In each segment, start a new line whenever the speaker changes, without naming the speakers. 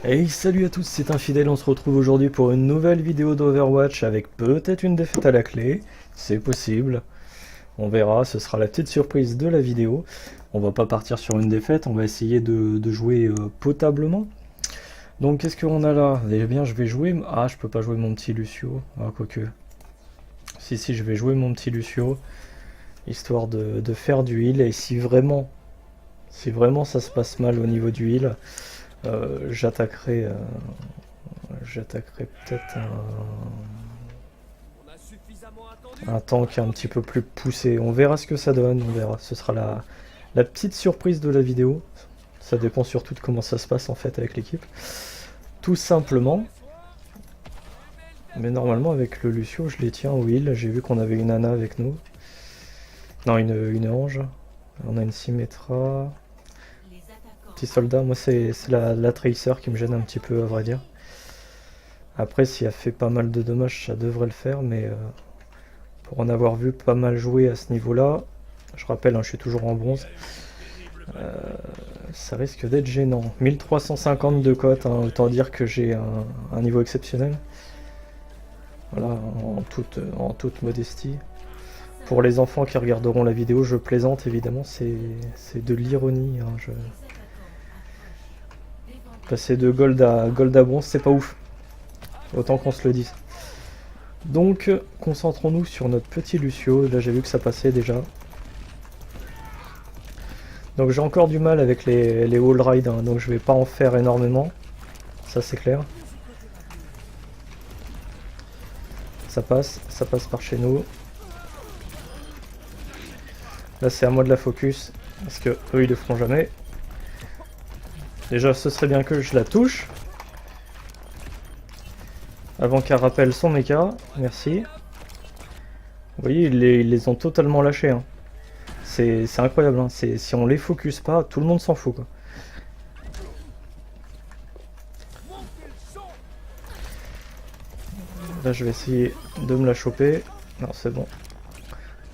Hey, salut à tous, c'est Infidèle, on se retrouve aujourd'hui pour une nouvelle vidéo d'Overwatch avec peut-être une défaite à la clé, c'est possible, on verra, ce sera la petite surprise de la vidéo. On va pas partir sur une défaite, on va essayer de jouer potablement. Donc qu'est-ce qu'on a là? Eh bien je vais jouer... Ah, je peux pas jouer mon petit Lucio, ah quoique... Si, je vais jouer mon petit Lucio, histoire de faire du heal, et si vraiment ça se passe mal au niveau du heal, j'attaquerai peut-être un tank un petit peu plus poussé. On verra ce que ça donne, on verra. Ce sera la petite surprise de la vidéo. Ça dépend surtout de comment ça se passe en fait avec l'équipe. Tout simplement. Mais normalement avec le Lucio je les tiens au heal. J'ai vu qu'on avait une Ana avec nous. Non, une Ange. On a une Symmetra. Petit soldat, moi c'est la Tracer qui me gêne un petit peu à vrai dire. Après si elle fait pas mal de dommages ça devrait le faire, mais pour en avoir vu pas mal jouer à ce niveau là, je rappelle hein, je suis toujours en bronze, ça risque d'être gênant. 1350 de cote, hein, autant dire que j'ai un niveau exceptionnel. Voilà, en toute modestie. Pour les enfants qui regarderont la vidéo, je plaisante évidemment, c'est de l'ironie. Hein, passer de gold à bronze, c'est pas ouf. Autant qu'on se le dise. Donc, concentrons-nous sur notre petit Lucio. Là, j'ai vu que ça passait déjà. Donc, j'ai encore du mal avec les wall rides, hein, donc je vais pas en faire énormément. Ça, c'est clair. Ça passe par chez nous. Là, c'est à moi de la focus, parce que eux, ils le feront jamais. Déjà, ce serait bien que je la touche. Avant qu'elle rappelle son mecha. Merci. Vous voyez, ils les ont totalement lâchés. Hein. C'est incroyable. Hein. Si on les focus pas, tout le monde s'en fout. Quoi. Là, je vais essayer de me la choper. Non, c'est bon.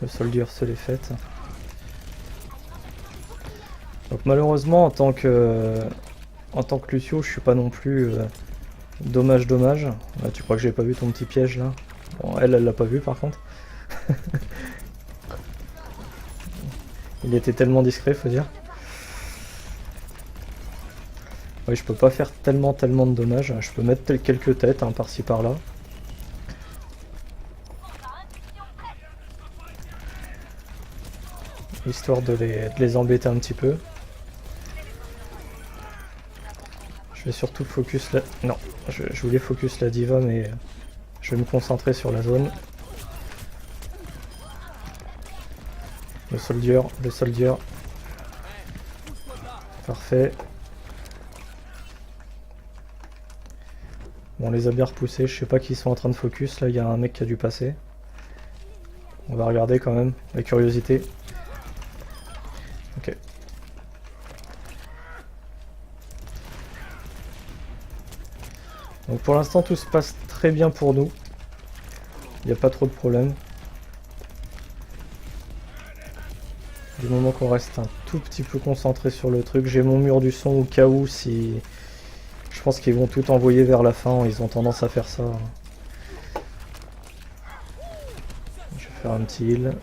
Le soldier se l'est faite. Donc malheureusement, en tant que Lucio, je suis pas non plus... Dommage. Là, tu crois que j'ai pas vu ton petit piège là? Bon, elle l'a pas vu par contre. Il était tellement discret, faut dire. Oui, je peux pas faire tellement de dommages. Je peux mettre quelques têtes hein, par-ci par-là. Histoire de les embêter un petit peu. Je vais surtout focus la... Non, je voulais focus la diva, mais je vais me concentrer sur la zone. Le soldier. Parfait. Bon, on les a bien repoussés, je sais pas qui sont en train de focus, là il y a un mec qui a dû passer. On va regarder quand même, la curiosité. Ok. Donc pour l'instant tout se passe très bien pour nous. Il n'y a pas trop de problèmes. Du moment qu'on reste un tout petit peu concentré sur le truc. J'ai mon mur du son au cas où si... Je pense qu'ils vont tout envoyer vers la fin, ils ont tendance à faire ça. Je vais faire un petit heal.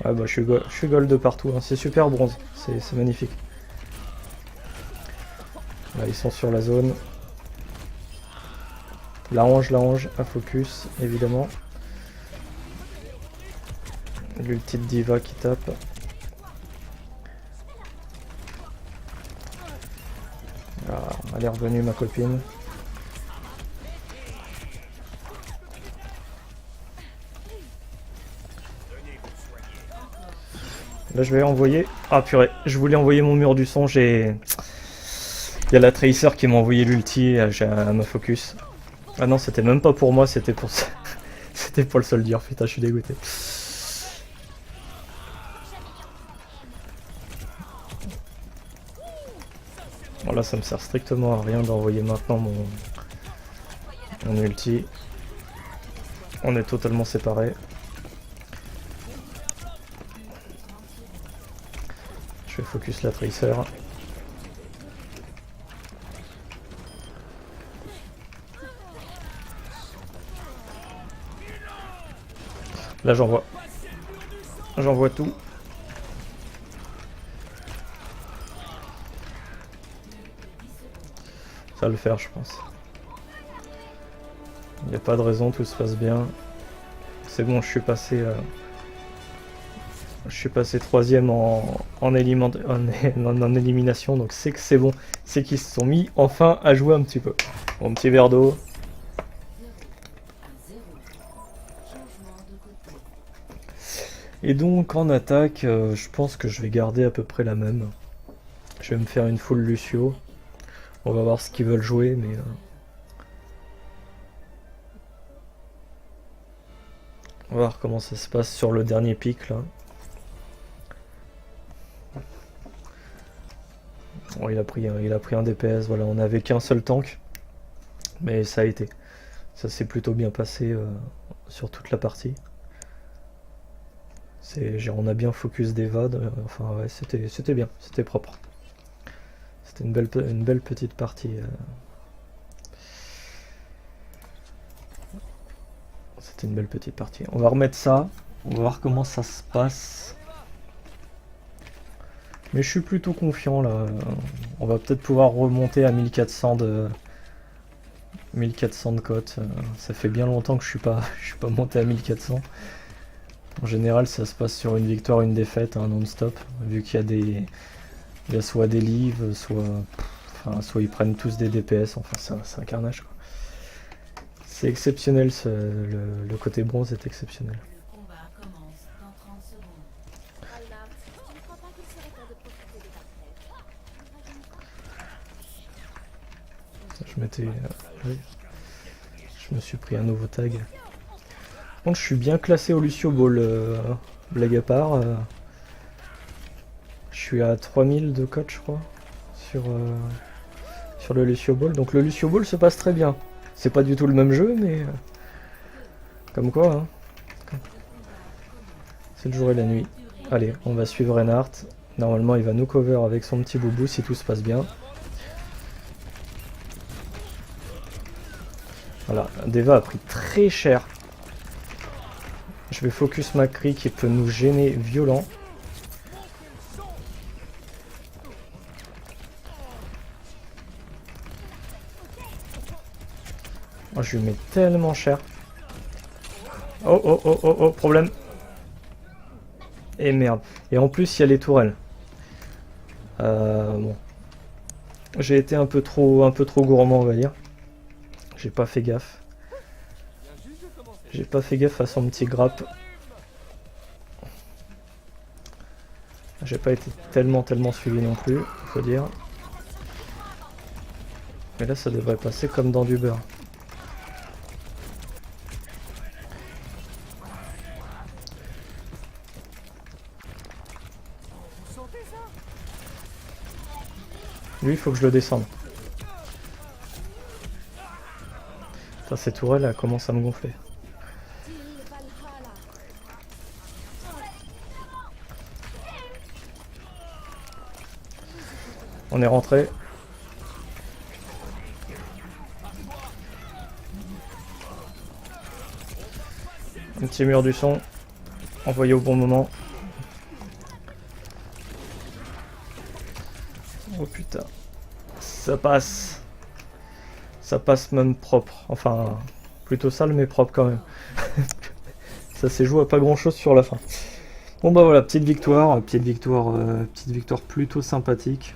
Ouais bah je suis gold de partout, hein. C'est super bronze, c'est magnifique. Là ils sont sur la zone. La hange à focus évidemment. L'ulti de diva qui tape. Ah, elle est revenue ma copine. Là je vais envoyer... Ah purée, je voulais envoyer mon mur du son, j'ai... Il y a la Tracer qui m'a envoyé l'ulti à ma focus. Ah non, c'était même pas pour moi, c'était pour... c'était pour le soldier, putain je suis dégoûté. Bon là ça me sert strictement à rien d'envoyer maintenant mon ulti. On est totalement séparés. Je vais focus la Tracer. Là j'envoie tout. Ça va le faire, je pense. Il n'y a pas de raison, tout se passe bien. C'est bon, je suis passé 3ème en élimination, donc c'est que c'est bon. C'est qu'ils se sont mis enfin à jouer un petit peu. Bon, petit verre d'eau. Et donc en attaque, je pense que je vais garder à peu près la même. Je vais me faire une full Lucio. On va voir ce qu'ils veulent jouer, mais... on va voir comment ça se passe sur le dernier pic, là. Bon, il a pris un DPS, voilà, on n'avait qu'un seul tank. Mais ça a été. Ça s'est plutôt bien passé sur toute la partie. On a bien focus des VOD, enfin ouais, c'était bien, c'était propre. C'était une belle petite partie. C'était une belle petite partie. On va remettre ça, on va voir comment ça se passe. Mais je suis plutôt confiant là. On va peut-être pouvoir remonter à 1400 de cote. Ça fait bien longtemps que je suis pas monté à 1400. En général, ça se passe sur une victoire, une défaite, hein, non-stop, vu qu'il y a soit des livres, soit ils prennent tous des DPS. Enfin, c'est un carnage, quoi. C'est exceptionnel, le côté bronze est exceptionnel. Je me suis pris un nouveau tag. Par contre, je suis bien classé au Lucio Ball, blague à part. Je suis à 3000 de cote, je crois, sur le Lucio Ball. Donc le Lucio Ball se passe très bien. C'est pas du tout le même jeu, mais comme quoi, hein. C'est le jour et la nuit. Allez, on va suivre Reinhardt. Normalement, il va nous cover avec son petit boubou si tout se passe bien. Voilà, Deva a pris très cher. Je vais focus Macri qui peut nous gêner violent. Oh, je lui mets tellement cher. Oh, oh, oh, oh, oh, problème. Et merde. Et en plus, il y a les tourelles. Bon. J'ai été un peu trop gourmand, on va dire. J'ai pas fait gaffe. J'ai pas fait gaffe à son petit grappe. J'ai pas été tellement suivi non plus, faut dire. Mais là, ça devrait passer comme dans du beurre. Lui, il faut que je le descende. Putain, ces tourelles, elles commencent à me gonfler. On est rentré. Un petit mur du son. Envoyé au bon moment. Oh putain. Ça passe. Ça passe même propre. Enfin, plutôt sale mais propre quand même. Ça s'est joué à pas grand chose sur la fin. Bon bah voilà, petite victoire plutôt sympathique.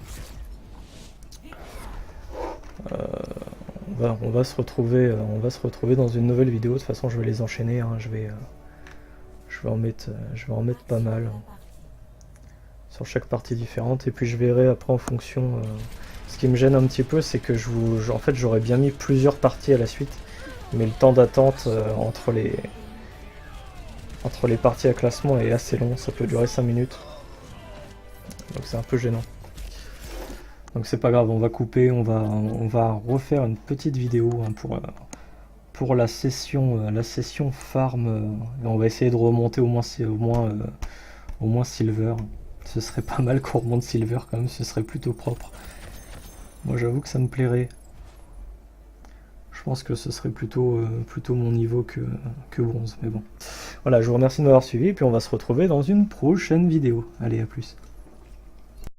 On va se retrouver dans une nouvelle vidéo. De toute façon, je vais les enchaîner. Hein. Je vais en mettre pas mal sur chaque partie différente. Et puis je verrai après en fonction. Ce qui me gêne un petit peu, c'est que en fait, j'aurais bien mis plusieurs parties à la suite, mais le temps d'attente entre les parties à classement est assez long. Ça peut durer 5 minutes. Donc c'est un peu gênant. Donc c'est pas grave, on va couper, on va refaire une petite vidéo hein, pour la session farm. Et on va essayer de remonter au moins silver. Ce serait pas mal qu'on remonte silver quand même, ce serait plutôt propre. Moi j'avoue que ça me plairait. Je pense que ce serait plutôt mon niveau que bronze, mais bon. Voilà, je vous remercie de m'avoir suivi, et puis on va se retrouver dans une prochaine vidéo. Allez, à plus.